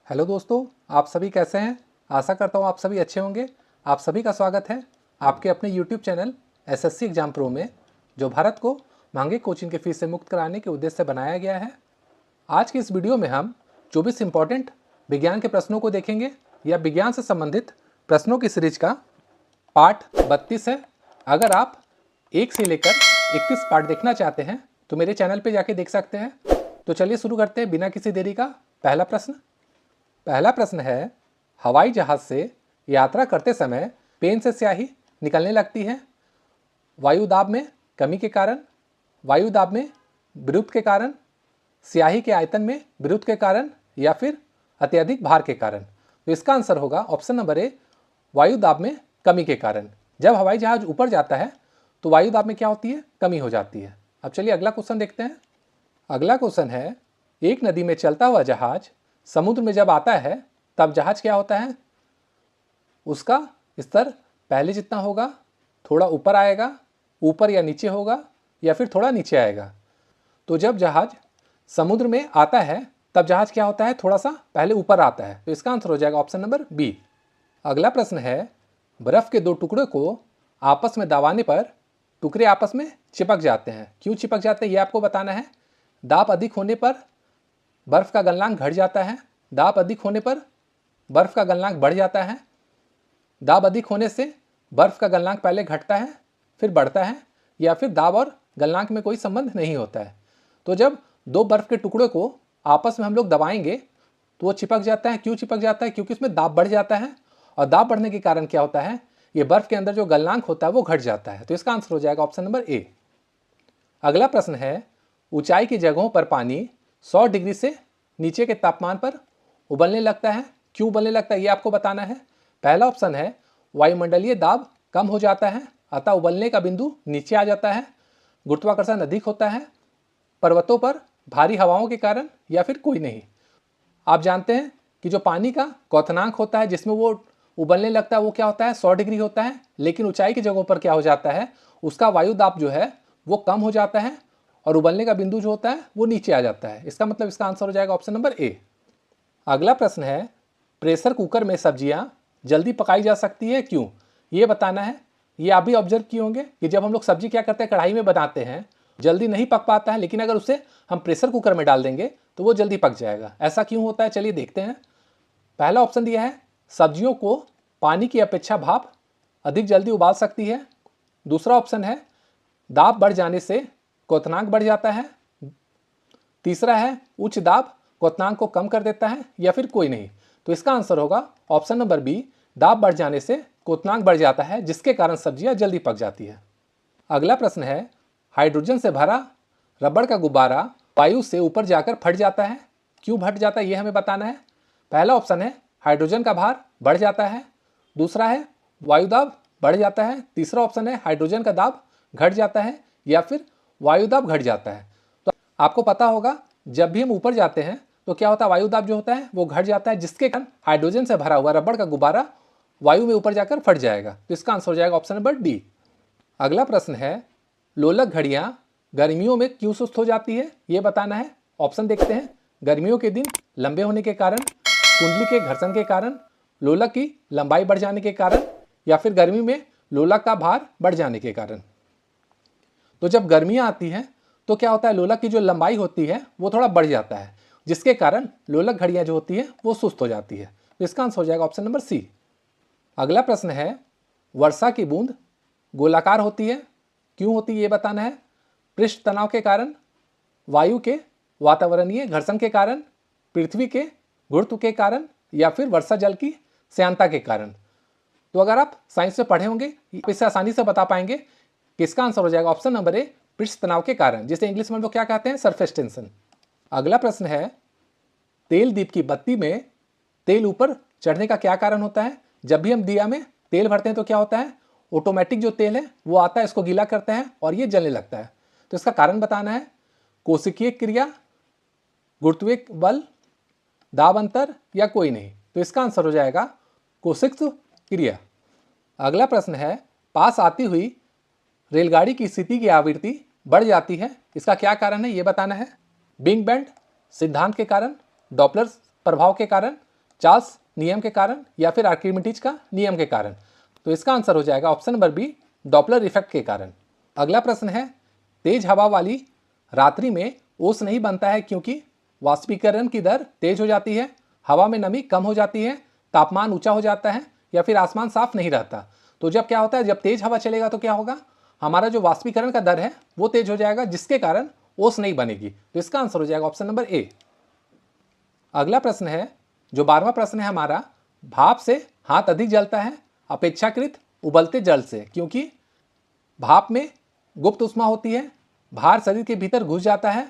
Hello दोस्तों, आप सभी कैसे हैं। आशा करता हूँ आप सभी अच्छे होंगे। आप सभी का स्वागत है आपके अपने YouTube channel SSC exam pro में, जो भारत को महंगे कोचिंग की फीस से मुक्त कराने के उद्देश्य से बनाया गया है। आज की इस वीडियो में हम 24 इंपॉर्टेंट विज्ञान के प्रश्नों को देखेंगे। या विज्ञान से संबंधित प्रश्नों की सीरीज का पार्ट 32 है। अगर आप 1 से लेकर 31 पार्ट देखना चाहते हैं तो मेरे चैनल पर जाके देख सकते हैं। तो चलिए शुरू करते हैं बिना किसी देरी का। पहला प्रश्न है, हवाई जहाज से यात्रा करते समय पेन से स्याही निकलने लगती है। वायु दाब में कमी के कारण, वायु दाब में विरुद्ध के कारण, स्याही के आयतन में विरुद्ध के कारण, या फिर अत्यधिक भार के कारण। तो इसका आंसर होगा ऑप्शन नंबर ए, वायु दाब में कमी के कारण। जब हवाई जहाज ऊपर जाता है तो वायु दाब में क्या होती है, कमी हो जाती है। अब चलिए अगला क्वेश्चन देखते हैं। अगला क्वेश्चन है, एक नदी में चलता हुआ जहाज समुद्र में जब आता है तब जहाज क्या होता है, उसका स्तर पहले जितना होगा, थोड़ा ऊपर आएगा, ऊपर या नीचे होगा, या फिर थोड़ा नीचे आएगा। तो जब जहाज समुद्र में आता है तब जहाज क्या होता है, थोड़ा सा पहले ऊपर आता है। तो इसका आंसर हो जाएगा ऑप्शन नंबर बी। अगला प्रश्न है, बर्फ के 2 टुकड़ों को आपस में दबाने पर टुकड़े आपस में चिपक जाते हैं। क्यों चिपक जाते हैं ये आपको बताना है। दाब अधिक होने पर बर्फ का गलनांक घट जाता है, दाब अधिक होने पर बर्फ का गलनांक बढ़ जाता है, दाब अधिक होने से बर्फ का गलनांक पहले घटता है फिर बढ़ता है, या फिर दाब और गलनांक में कोई संबंध नहीं होता है। तो जब 2 बर्फ के टुकड़ों को आपस में हम लोग दबाएंगे तो वो चिपक जाता है। क्यों चिपक जाता है, क्योंकि उसमें दाब बढ़ जाता है, और दाब बढ़ने के कारण क्या होता है, ये बर्फ के अंदर जो गलनांक होता है वो घट जाता है। तो इसका आंसर हो जाएगा ऑप्शन नंबर ए। अगला प्रश्न है, ऊंचाई की जगहों पर पानी 100 डिग्री से नीचे के तापमान पर उबलने लगता है। क्यों उबलने लगता है ये आपको बताना है। पहला ऑप्शन है, वायुमंडलीय दाब कम हो जाता है अतः उबलने का बिंदु नीचे आ जाता है, गुरुत्वाकर्षण अधिक होता है, पर्वतों पर भारी हवाओं के कारण, या फिर कोई नहीं। आप जानते हैं कि जो पानी का क्वथनांक होता है जिसमें वो उबलने लगता है वो क्या होता है, 100 डिग्री होता है। लेकिन ऊंचाई की जगहों पर क्या हो जाता है, उसका वायु दाब जो है वो कम हो जाता है और उबलने का बिंदु जो होता है वो नीचे आ जाता है। इसका मतलब इसका आंसर हो जाएगा ऑप्शन नंबर ए। अगला प्रश्न है, प्रेशर कुकर में सब्जियां जल्दी पकाई जा सकती है, क्यों, ये बताना है। ये आप भी ऑब्जर्व किए होंगे कि जब हम लोग सब्जी क्या करते हैं, कढ़ाई में बनाते हैं, जल्दी नहीं पक पाता है, लेकिन अगर उसे हम प्रेशर कुकर में डाल देंगे तो वो जल्दी पक जाएगा। ऐसा क्यों होता है, चलिए देखते हैं। पहला ऑप्शन दिया है, सब्जियों को पानी की अपेक्षा भाप अधिक जल्दी उबाल सकती है। दूसरा ऑप्शन है, दाब बढ़ जाने से क्वथनांक बढ़ जाता है। तीसरा है, उच्च दाब क्वथनांक को कम कर देता है, या फिर कोई नहीं। तो इसका आंसर होगा ऑप्शन नंबर बी, दाब बढ़ जाने से क्वथनांक बढ़ जाता है जिसके कारण सब्जियां जल्दी पक जाती है। अगला प्रश्न है, हाइड्रोजन से भरा रबड़ का गुब्बारा वायु से ऊपर जाकर फट जाता है। क्यों फट जाता है ये हमें बताना है। पहला ऑप्शन है, हाइड्रोजन का भार बढ़ जाता है। दूसरा है, वायु दाब बढ़ जाता है। तीसरा ऑप्शन है, हाइड्रोजन का दाब घट जाता है, या फिर वायु दाब घट जाता है। तो आपको पता होगा जब भी हम ऊपर जाते हैं तो क्या होता है, वायु दाब जो होता है वो घट जाता है, जिसके कारण हाइड्रोजन से भरा हुआ रबड़ का गुब्बारा वायु में ऊपर जाकर फट जाएगा। तो इसका आंसर हो जाएगा ऑप्शन नंबर डी। अगला प्रश्न है, लोलक घड़ियां गर्मियों में क्यों सुस्त हो जाती है, ये बताना है। ऑप्शन देखते हैं, गर्मियों के दिन लंबे होने के कारण, कुंडली के घर्षण के कारण, लोलक की लंबाई बढ़ जाने के कारण, या फिर गर्मी में लोलक का भार बढ़ जाने के कारण। तो जब गर्मियां आती हैं तो क्या होता है, लोलक की जो लंबाई होती है वो थोड़ा बढ़ जाता है, जिसके कारण लोलक घड़ियां जो होती है वो सुस्त हो जाती है। तो इसका आंसर हो जाएगा ऑप्शन नंबर सी। अगला प्रश्न है, वर्षा की बूंद गोलाकार होती है, क्यों होती है ये बताना है। पृष्ठ तनाव के कारण, वायु के वातावरणीय घर्षण के कारण, पृथ्वी के गुरुत्व के कारण, या फिर वर्षा जल की श्यानता के कारण। तो अगर आप साइंस में पढ़े होंगे इसे आसानी से बता पाएंगे कि इसका आंसर हो जाएगा ऑप्शन नंबर ए, पृष्ठ तनाव के कारण, जिसे इंग्लिश में हम लोग क्या कहते हैं, सरफेस टेंशन। अगला प्रश्न है, तेल दीप की बत्ती में तेल ऊपर चढ़ने का क्या कारण होता है। जब भी हम दिया में तेल भरते हैं तो क्या होता है, ऑटोमेटिक जो तेल है वो आता है, इसको गीला करते हैं और ये जलने लगता है। तो इसका कारण बताना है, कोशिकीय क्रिया, गुरुत्वीय बल, दाब अंतर, या कोई नहीं। तो इसका आंसर हो जाएगा कोशिक क्रिया। अगला प्रश्न है, पास आती हुई रेलगाड़ी की स्थिति की आवृत्ति बढ़ जाती है, इसका क्या कारण है ये बताना है। बिग बैंड सिद्धांत के कारण, डॉपलर प्रभाव के कारण, चार्ल्स नियम के कारण या फिर आर्किमिडीज का नियम के कारण? तो इसका आंसर हो जाएगा option number B, Doppler effect के कारण। अगला प्रश्न है, तेज हवा वाली रात्रि में ओस नहीं बनता है क्योंकि वाष्पीकरण की दर तेज हो जाती है, हवा में नमी कम हो जाती है, तापमान ऊंचा हो जाता है या फिर आसमान साफ नहीं रहता। तो जब क्या होता है, जब तेज हवा चलेगा तो क्या होगा, हमारा जो वाष्पीकरण का दर है वो तेज हो जाएगा, जिसके कारण ओस नहीं बनेगी। तो इसका आंसर हो जाएगा ऑप्शन नंबर ए। अगला प्रश्न है, जो 12वां प्रश्न है हमारा, भाप से हाथ अधिक जलता है अपेक्षाकृत उबलते जल से, क्योंकि भाप में गुप्त ऊष्मा होती है, भार शरीर के भीतर घुस जाता है,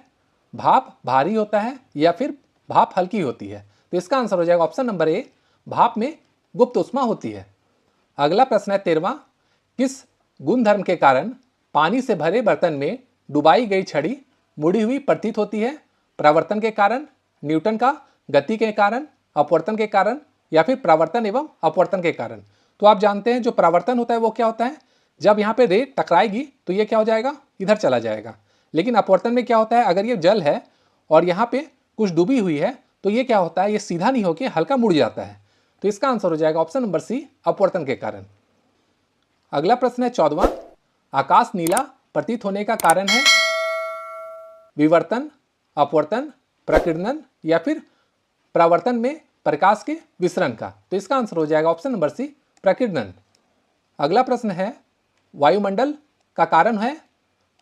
भाप भारी होता है या फिर भाप हल्की होती है। तो इसका आंसर हो जाएगा ऑप्शन नंबर ए, भाप में गुप्त ऊष्मा होती है। अगला प्रश्न है 13वां, किस गुणधर्म के कारण पानी से भरे बर्तन में डुबाई गई छड़ी मुड़ी हुई प्रतीत होती है? प्रवर्तन के कारण, न्यूटन का गति के कारण, अपवर्तन के कारण या फिर प्रावर्तन एवं अपवर्तन के कारण? तो आप जानते हैं जो प्रावर्तन होता है वो क्या होता है, जब यहाँ पे रे टकराएगी तो ये क्या हो जाएगा, इधर चला जाएगा। लेकिन अपवर्तन में क्या होता है, अगर ये जल है और यहाँ पे कुछ डूबी हुई है तो ये क्या होता है, ये सीधा नहीं होकर हल्का मुड़ जाता है। तो इसका आंसर हो जाएगा ऑप्शन नंबर सी, अपवर्तन के कारण। अगला प्रश्न है 14वां, आकाश नीला प्रतीत होने का कारण है विवर्तन, अपवर्तन, प्रकीर्णन या फिर परावर्तन में प्रकाश के विसरण का? तो इसका आंसर हो जाएगा ऑप्शन नंबर सी, प्रकीर्णन। अगला प्रश्न है, वायुमंडल का कारण है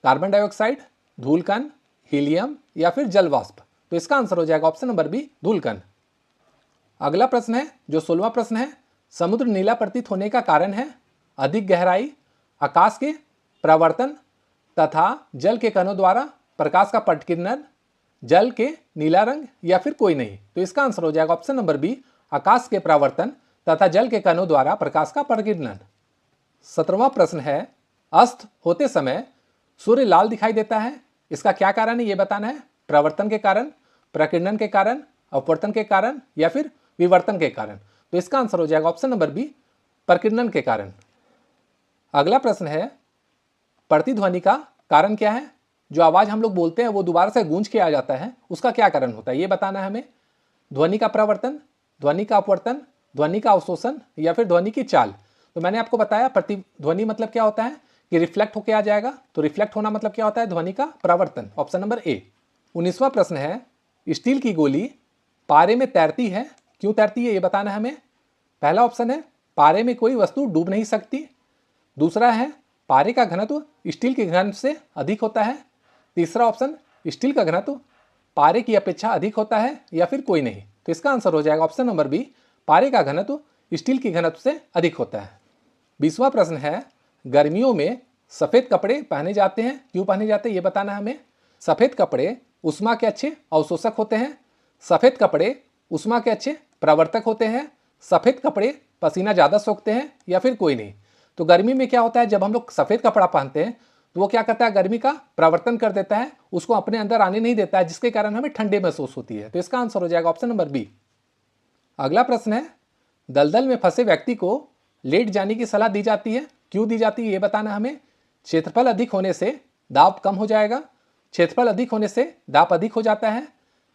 कार्बन डाइऑक्साइड, धूलकण, हीलियम या फिर जल वाष्प? तो इसका आंसर हो जाएगा ऑप्शन नंबर बी, धूलकण। अगला प्रश्न है, जो 16वां प्रश्न है, समुद्र नीला प्रतीत होने का कारण है अधिक गहराई, आकाश के प्रवर्तन तथा जल के कणों द्वारा प्रकाश का प्रकीर्णन, जल के नीला रंग या फिर कोई नहीं? तो इसका आंसर हो जाएगा ऑप्शन नंबर बी, आकाश के प्रवर्तन तथा जल के कणों द्वारा प्रकाश का प्रकीर्णन। 17वां प्रश्न है, अस्त होते समय सूर्य लाल दिखाई देता है, इसका क्या कारण है ये बताना है? प्रवर्तन के कारण, प्रकीर्णन के कारण, अपवर्तन के कारण या फिर विवर्तन के कारण? तो इसका आंसर हो जाएगा ऑप्शन नंबर बी, प्रकीर्णन के कारण। अगला प्रश्न है, प्रतिध्वनि का कारण क्या है? जो आवाज हम लोग बोलते हैं वो दोबारा से गूंज के आ जाता है, उसका क्या कारण होता है ये बताना है हमें। ध्वनि का प्रवर्तन, ध्वनि का अपवर्तन, ध्वनि का अवशोषण या फिर ध्वनि की चाल? तो मैंने आपको बताया प्रतिध्वनि मतलब क्या होता है कि रिफ्लेक्ट होकर आ जाएगा, तो रिफ्लेक्ट होना मतलब क्या होता है, ध्वनि का प्रवर्तन, ऑप्शन नंबर ए। 19वां प्रश्न है, स्टील की गोली पारे में तैरती है, क्यों तैरती है ये बताना है हमें। पहला ऑप्शन है, पारे में कोई वस्तु डूब नहीं सकती। दूसरा है, पारे का घनत्व स्टील के घनत्व से अधिक होता है। तीसरा ऑप्शन, स्टील का घनत्व पारे की अपेक्षा अधिक होता है या फिर कोई नहीं? तो इसका आंसर हो जाएगा ऑप्शन नंबर बी, पारे का घनत्व स्टील के घनत्व से अधिक होता है। 20वां प्रश्न है, गर्मियों में सफ़ेद कपड़े पहने जाते हैं, क्यों पहने जाते हैं ये बताना है हमें। सफ़ेद कपड़े उष्मा के अच्छे अवशोषक होते हैं, सफ़ेद कपड़े उष्मा के अच्छे प्रवर्तक होते हैं, सफ़ेद कपड़े पसीना ज़्यादा सोखते हैं या फिर कोई नहीं? तो गर्मी में क्या होता है, जब हम लोग सफ़ेद कपड़ा पहनते हैं तो वो क्या करता है, गर्मी का प्रवर्तन कर देता है, उसको अपने अंदर आने नहीं देता है, जिसके कारण हमें ठंडे महसूस होती है। तो इसका आंसर हो जाएगा ऑप्शन नंबर बी। अगला प्रश्न है, दलदल में फंसे व्यक्ति को लेट जाने की सलाह दी जाती है, क्यों दी जाती है ये बताना हमें। क्षेत्रफल अधिक होने से दाब कम हो जाएगा, क्षेत्रफल अधिक होने से दाब अधिक हो जाता है,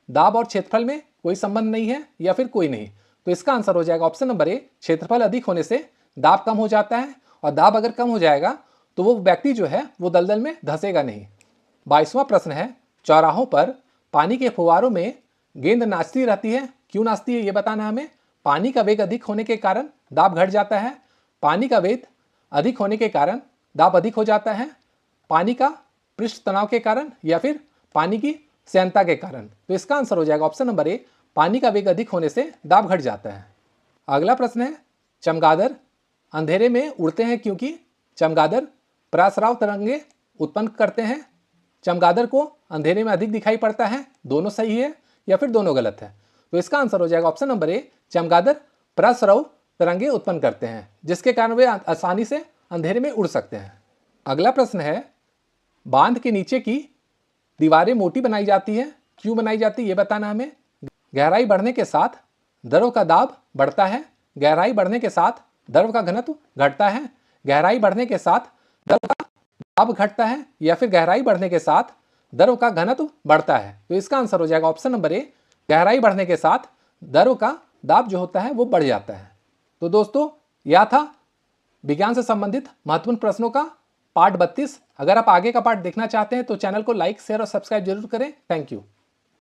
दाब और क्षेत्रफल में कोई संबंध नहीं है या फिर कोई नहीं? तो इसका आंसर हो जाएगा ऑप्शन नंबर ए, क्षेत्रफल अधिक होने से दाब कम हो जाता है, और दाब अगर कम हो जाएगा तो वो व्यक्ति जो है वो दलदल में धंसेगा नहीं। 22वां प्रश्न है, चौराहों पर पानी के फुवारों में गेंद नाचती रहती है, क्यों नाचती है ये बताना है हमें। पानी का वेग अधिक होने के कारण दाब घट जाता है, पानी का वेग अधिक होने के कारण दाब अधिक हो जाता है, पानी का पृष्ठ तनाव के कारण या फिर पानी की श्यानता के कारण? तो इसका आंसर हो जाएगा ऑप्शन नंबर ए, पानी का वेग अधिक होने से दाब घट जाता है। अगला प्रश्न है, चमगादड़ अंधेरे में उड़ते हैं क्योंकि चमगादड़ पराश्राव तरंगे उत्पन्न करते हैं। चमगादड़ को अंधेरे में अधिक दिखाई पड़ता है, दोनों सही है या फिर दोनों गलत है? तो इसका आंसर हो जाएगा ऑप्शन नंबर ए, चमगादड़ पराश्रव तरंगे उत्पन्न करते हैं, जिसके कारण वे आसानी से अंधेरे में उड़ सकते हैं। अगला प्रश्न है, बांध के नीचे की दीवारें मोटी बनाई जाती है, क्यों बनाई जाती है ये बताना हमें। गहराई बढ़ने के साथ द्रव का दाब बढ़ता है, गहराई बढ़ने के साथ द्रव का घनत्व घटता है, गहराई बढ़ने के साथ द्रव का दाब घटता है या फिर गहराई बढ़ने के साथ द्रव का घनत्व बढ़ता है? तो इसका आंसर हो जाएगा ऑप्शन नंबर ए, गहराई बढ़ने के साथ द्रव का दाब जो होता है वो बढ़ जाता है। तो दोस्तों यह था विज्ञान से संबंधित महत्वपूर्ण प्रश्नों का पार्ट 32। अगर आप आगे का पार्ट देखना चाहते हैं तो चैनल को लाइक, शेयर और सब्सक्राइब जरूर करें। Thank you.